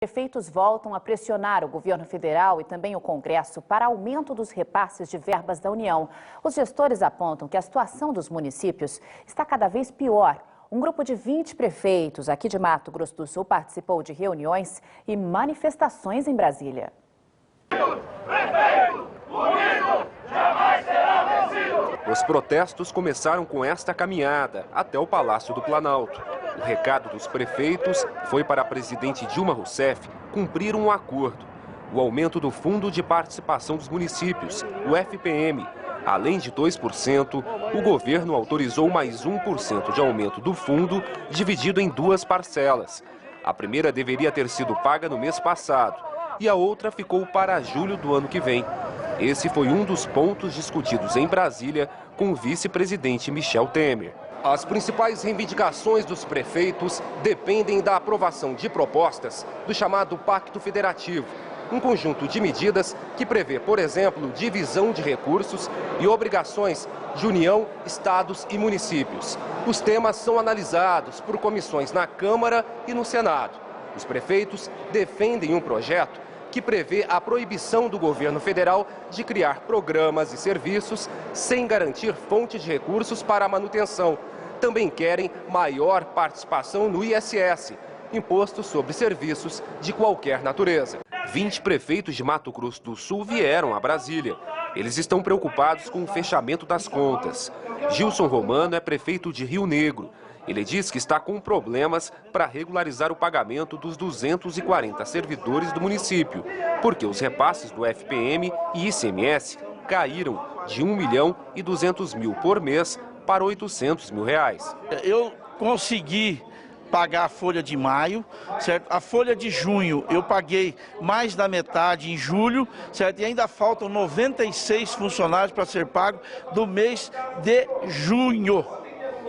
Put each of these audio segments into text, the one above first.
Prefeitos voltam a pressionar o governo federal e também o Congresso para aumento dos repasses de verbas da União. Os gestores apontam que a situação dos municípios está cada vez pior. Um grupo de 20 prefeitos aqui de Mato Grosso do Sul participou de reuniões e manifestações em Brasília. Os protestos começaram com esta caminhada até o Palácio do Planalto. O recado dos prefeitos foi para a presidente Dilma Rousseff cumprir um acordo: o aumento do Fundo de Participação dos Municípios, o FPM. Além de 2%, o governo autorizou mais 1% de aumento do fundo, dividido em duas parcelas. A primeira deveria ter sido paga no mês passado e a outra ficou para julho do ano que vem. Esse foi um dos pontos discutidos em Brasília com o vice-presidente Michel Temer. As principais reivindicações dos prefeitos dependem da aprovação de propostas do chamado Pacto Federativo, um conjunto de medidas que prevê, por exemplo, divisão de recursos e obrigações de União, estados e municípios. Os temas são analisados por comissões na Câmara e no Senado. Os prefeitos defendem um projeto que prevê a proibição do governo federal de criar programas e serviços sem garantir fonte de recursos para a manutenção. Também querem maior participação no ISS, Imposto sobre Serviços de qualquer natureza. 20 prefeitos de Mato Grosso do Sul vieram a Brasília. Eles estão preocupados com o fechamento das contas. Gilson Romano é prefeito de Rio Negro. Ele diz que está com problemas para regularizar o pagamento dos 240 servidores do município, porque os repasses do FPM e ICMS caíram de 1.200.000 por mês para 800 mil reais. Eu consegui pagar a folha de maio, certo? A folha de junho eu paguei mais da metade em julho, certo? E ainda faltam 96 funcionários para ser pago do mês de junho.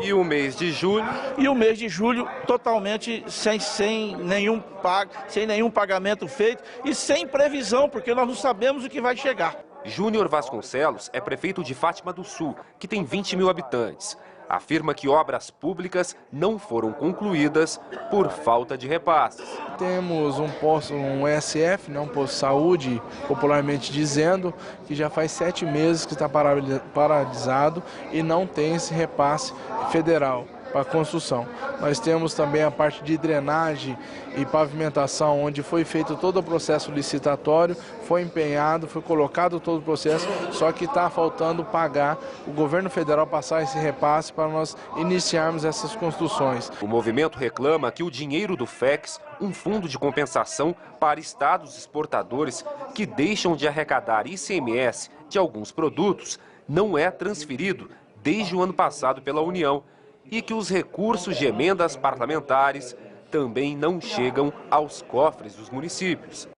E o mês de julho? E o mês de julho totalmente sem nenhum pagamento feito e sem previsão, porque nós não sabemos o que vai chegar. Júnior Vasconcelos é prefeito de Fátima do Sul, que tem 20 mil habitantes. Afirma que obras públicas não foram concluídas por falta de repasses. Temos um ESF, um posto de saúde, popularmente dizendo, que já faz 7 meses que está paralisado e não tem esse repasse federal para a construção. Nós temos também a parte de drenagem e pavimentação, onde foi feito todo o processo licitatório, foi empenhado, foi colocado todo o processo, só que está faltando pagar o governo federal passar esse repasse para nós iniciarmos essas construções. O movimento reclama que o dinheiro do FEX, um fundo de compensação para estados exportadores que deixam de arrecadar ICMS de alguns produtos, não é transferido desde o ano passado pela União, e que os recursos de emendas parlamentares também não chegam aos cofres dos municípios.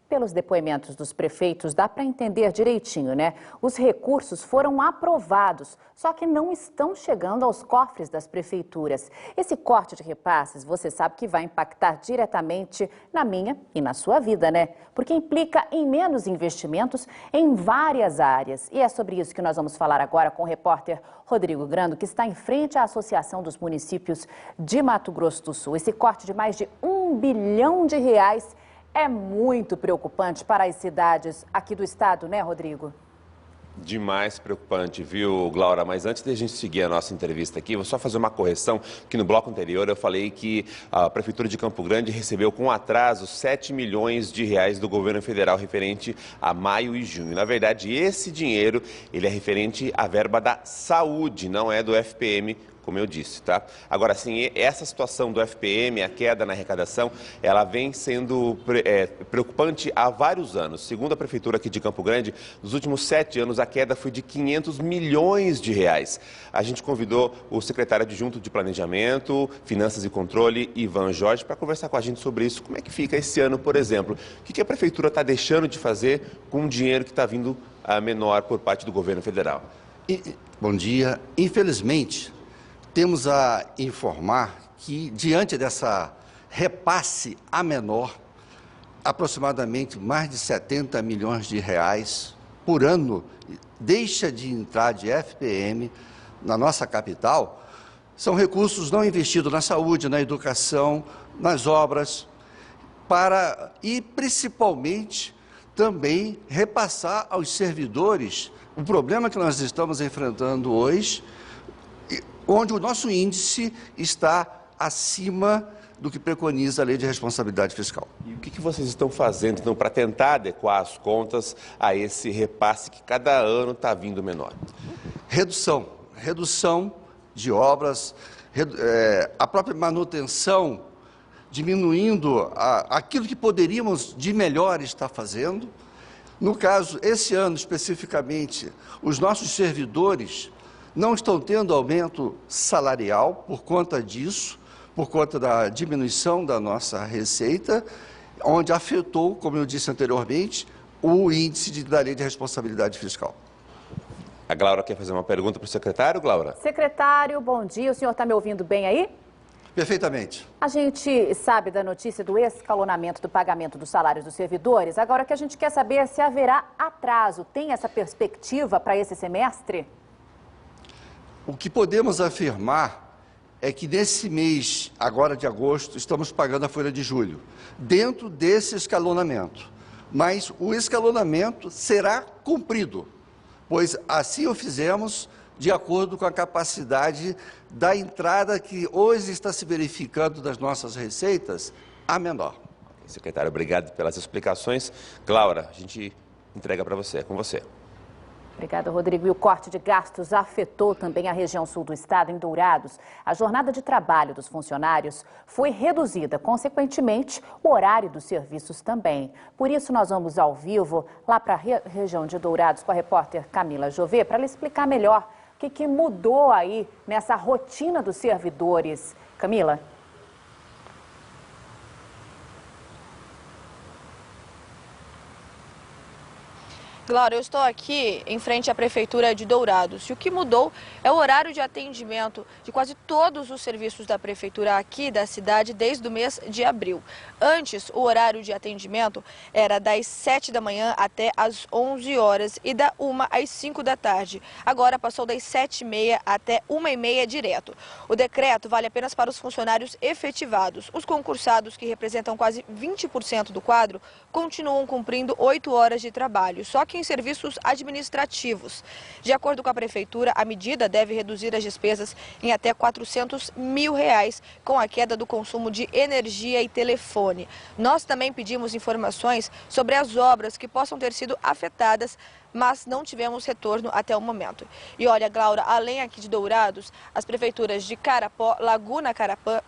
Pelos depoimentos dos prefeitos, dá para entender direitinho, né? Os recursos foram aprovados, só que não estão chegando aos cofres das prefeituras. Esse corte de repasses, você sabe que vai impactar diretamente na minha e na sua vida, né? Porque implica em menos investimentos em várias áreas. E é sobre isso que nós vamos falar agora com o repórter Rodrigo Grando, que está em frente à Associação dos Municípios de Mato Grosso do Sul. Esse corte de mais de R$1 bilhão é muito preocupante para as cidades aqui do estado, né, Rodrigo? Demais preocupante, viu, Glaura? Mas antes de a gente seguir a nossa entrevista aqui, vou só fazer uma correção, que no bloco anterior eu falei que a Prefeitura de Campo Grande recebeu com atraso 7 milhões de reais do governo federal referente a maio e junho. Na verdade, esse dinheiro, ele é referente à verba da saúde, não é do FPM, como eu disse, tá? Agora, sim, essa situação do FPM, a queda na arrecadação, ela vem sendo preocupante há vários anos. Segundo a Prefeitura aqui de Campo Grande, nos últimos 7 anos, a queda foi de 500 milhões de reais. A gente convidou o secretário adjunto de Planejamento, Finanças e Controle, Ivan Jorge, para conversar com a gente sobre isso. Como é que fica esse ano, por exemplo? O que a Prefeitura está deixando de fazer com o dinheiro que está vindo menor por parte do governo federal? Bom dia. Infelizmente, temos a informar que, diante dessa repasse a menor, aproximadamente mais de 70 milhões de reais por ano deixa de entrar de FPM na nossa capital, são recursos não investidos na saúde, na educação, nas obras. e principalmente também repassar aos servidores o problema que nós estamos enfrentando hoje, onde o nosso índice está acima do que preconiza a Lei de Responsabilidade Fiscal. E o que vocês estão fazendo, então, para tentar adequar as contas a esse repasse que cada ano está vindo menor? Redução de obras, a própria manutenção, diminuindo aquilo que poderíamos de melhor estar fazendo. No caso, esse ano especificamente, os nossos servidores não estão tendo aumento salarial por conta disso, por conta da diminuição da nossa receita, onde afetou, como eu disse anteriormente, o índice da Lei de Responsabilidade Fiscal. A Glaura quer fazer uma pergunta para o secretário, Glaura? Secretário, bom dia. O senhor está me ouvindo bem aí? Perfeitamente. A gente sabe da notícia do escalonamento do pagamento dos salários dos servidores. Agora, o que a gente quer saber é se haverá atraso. Tem essa perspectiva para esse semestre? O que podemos afirmar é que nesse mês, agora de agosto, estamos pagando a folha de julho, dentro desse escalonamento. Mas o escalonamento será cumprido, pois assim o fizemos de acordo com a capacidade da entrada que hoje está se verificando das nossas receitas, a menor. Secretário, obrigado pelas explicações. Glaura, a gente entrega para você, é com você. Obrigada, Rodrigo. E o corte de gastos afetou também a região sul do estado, em Dourados. A jornada de trabalho dos funcionários foi reduzida, consequentemente, o horário dos serviços também. Por isso, nós vamos ao vivo lá para a região de Dourados com a repórter Camila Jové para ela explicar melhor o que mudou aí nessa rotina dos servidores. Camila? Glaura, eu estou aqui em frente à Prefeitura de Dourados e o que mudou é o horário de atendimento de quase todos os serviços da Prefeitura aqui da cidade desde o mês de abril. Antes, o horário de atendimento era das 7 da manhã até as 11 horas e da 1 às 5 da tarde. Agora passou das 7h30 até 1h30 direto. O decreto vale apenas para os funcionários efetivados. Os concursados, que representam quase 20% do quadro, continuam cumprindo 8 horas de trabalho, só que em serviços administrativos. De acordo com a Prefeitura, a medida deve reduzir as despesas em até R$400 mil com a queda do consumo de energia e telefone. Nós também pedimos informações sobre as obras que possam ter sido afetadas, mas não tivemos retorno até o momento. E olha, Glaura, além aqui de Dourados, as prefeituras de Carapó, Laguna Carapã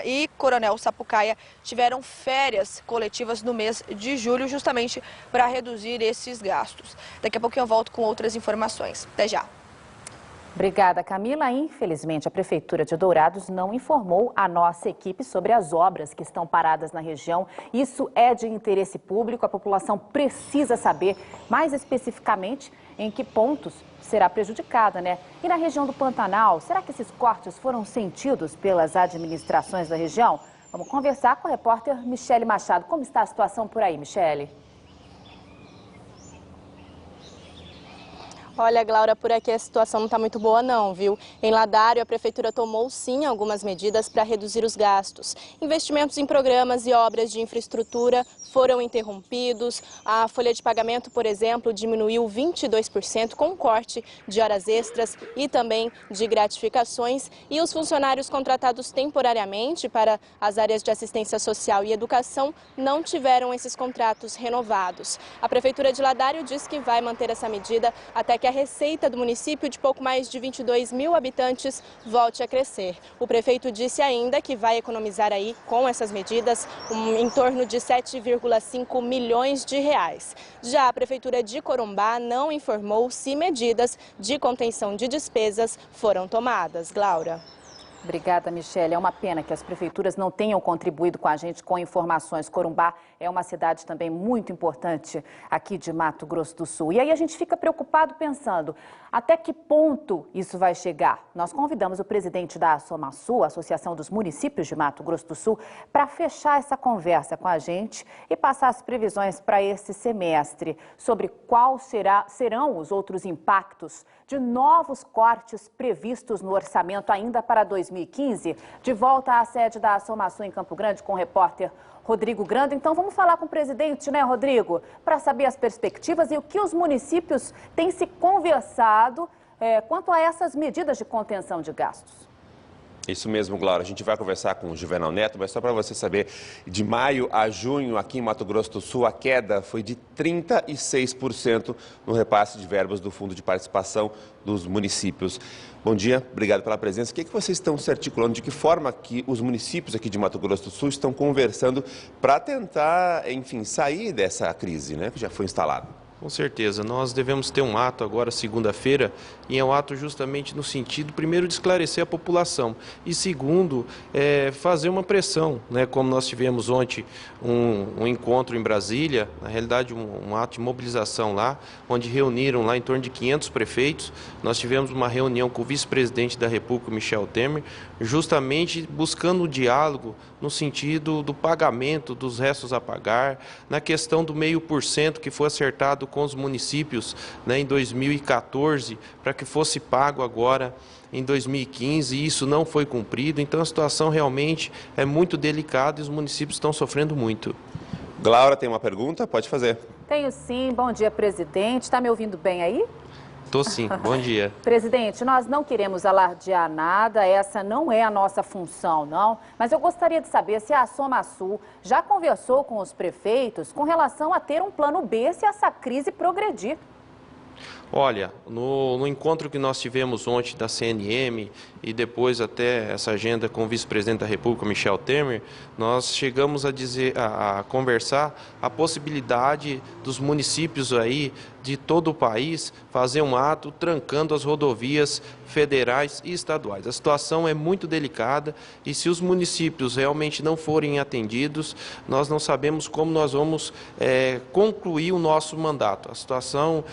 e Coronel Sapucaia tiveram férias coletivas no mês de julho, justamente para reduzir esses gastos. Daqui a pouquinho eu volto com outras informações. Até já. Obrigada, Camila. Infelizmente, a Prefeitura de Dourados não informou a nossa equipe sobre as obras que estão paradas na região. Isso é de interesse público, a população precisa saber mais especificamente em que pontos será prejudicada, né? E na região do Pantanal, será que esses cortes foram sentidos pelas administrações da região? Vamos conversar com a repórter Michele Machado. Como está a situação por aí, Michele? Olha, Glaura, por aqui a situação não está muito boa não, viu? Em Ladário, a Prefeitura tomou sim algumas medidas para reduzir os gastos. Investimentos em programas e obras de infraestrutura foram interrompidos. A folha de pagamento, por exemplo, diminuiu 22% com corte de horas extras e também de gratificações. E os funcionários contratados temporariamente para as áreas de assistência social e educação não tiveram esses contratos renovados. A Prefeitura de Ladário diz que vai manter essa medida até que a receita do município, de pouco mais de 22 mil habitantes, volte a crescer. O prefeito disse ainda que vai economizar aí, com essas medidas, em torno de 7,5 milhões de reais. Já a Prefeitura de Corumbá não informou se medidas de contenção de despesas foram tomadas. Glaura. Obrigada, Michele. É uma pena que as prefeituras não tenham contribuído com a gente com informações. Corumbá é uma cidade também muito importante aqui de Mato Grosso do Sul. E aí a gente fica preocupado pensando até que ponto isso vai chegar. Nós convidamos o presidente da ASOMASU, Associação dos Municípios de Mato Grosso do Sul, para fechar essa conversa com a gente e passar as previsões para esse semestre sobre quais serão os outros impactos de novos cortes previstos no orçamento ainda para 2020. 2015. De volta à sede da Somasul em Campo Grande com o repórter Rodrigo Grando. Então vamos falar com o presidente, né, Rodrigo? Para saber as perspectivas e o que os municípios têm se conversado quanto a essas medidas de contenção de gastos. Isso mesmo, Glória. A gente vai conversar com o Juvenal Neto, mas só para você saber, de maio a junho, aqui em Mato Grosso do Sul, a queda foi de 36% no repasse de verbas do Fundo de Participação dos municípios. Bom dia, obrigado pela presença. O que vocês estão se articulando? De que forma que os municípios aqui de Mato Grosso do Sul estão conversando para tentar, enfim, sair dessa crise, né, que já foi instalada? Com certeza, nós devemos ter um ato agora, segunda-feira, e é um ato justamente no sentido, primeiro, de esclarecer a população e, segundo, fazer uma pressão, né? Como nós tivemos ontem um encontro em Brasília, na realidade um ato de mobilização lá, onde reuniram lá em torno de 500 prefeitos. Nós tivemos uma reunião com o vice-presidente da República, Michel Temer, justamente buscando o diálogo no sentido do pagamento dos restos a pagar, na questão do 0,5% que foi acertado com os municípios, né, em 2014, para que fosse pago agora em 2015, e isso não foi cumprido. Então a situação realmente é muito delicada e os municípios estão sofrendo muito. Glaura tem uma pergunta? Pode fazer. Tenho sim. Bom dia, presidente. Está me ouvindo bem aí? Estou sim. Bom dia. Presidente, nós não queremos alardear nada, essa não é a nossa função, não. Mas eu gostaria de saber se a Somasul já conversou com os prefeitos com relação a ter um plano B se essa crise progredir. Olha, no encontro que nós tivemos ontem da CNM e depois até essa agenda com o vice-presidente da República, Michel Temer, nós chegamos a conversar a possibilidade dos municípios aí de todo o país fazer um ato trancando as rodovias federais e estaduais. A situação é muito delicada e se os municípios realmente não forem atendidos, nós não sabemos como nós vamos concluir o nosso mandato. A situação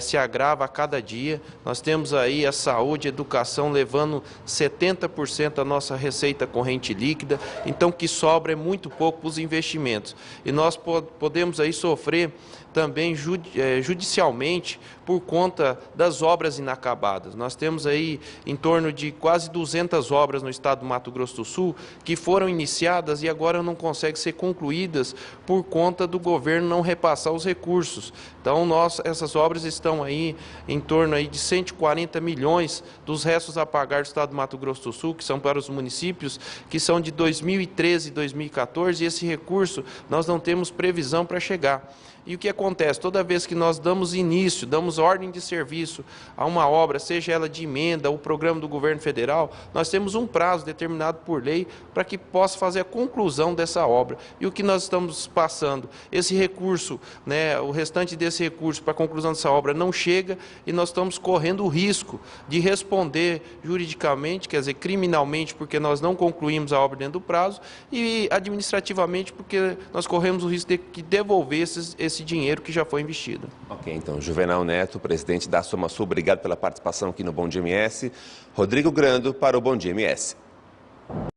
se agrava a cada dia. Nós temos aí a saúde, a educação levando 70% da nossa receita corrente líquida, então o que sobra é muito pouco para os investimentos. E nós podemos aí sofrer também judicialmente por conta das obras inacabadas. Nós temos aí em torno de quase 200 obras no estado do Mato Grosso do Sul que foram iniciadas e agora não conseguem ser concluídas por conta do governo não repassar os recursos. Então, essas obras estão aí em torno aí de 140 milhões dos restos a pagar do estado do Mato Grosso do Sul, que são para os municípios, que são de 2013 e 2014, e esse recurso nós não temos previsão para chegar. E o que acontece? Toda vez que nós damos início, damos ordem de serviço a uma obra, seja ela de emenda ou programa do governo federal, nós temos um prazo determinado por lei para que possa fazer a conclusão dessa obra. E o que nós estamos passando? Esse recurso, né, o restante desse recurso para a conclusão dessa obra não chega e nós estamos correndo o risco de responder juridicamente, quer dizer, criminalmente, porque nós não concluímos a obra dentro do prazo, e administrativamente, porque nós corremos o risco de devolver esse dinheiro que já foi investido. Ok, então, Juvenal Neto, presidente da Somasul, obrigado pela participação aqui no Bom Dia MS. Rodrigo Grando para o Bom Dia MS.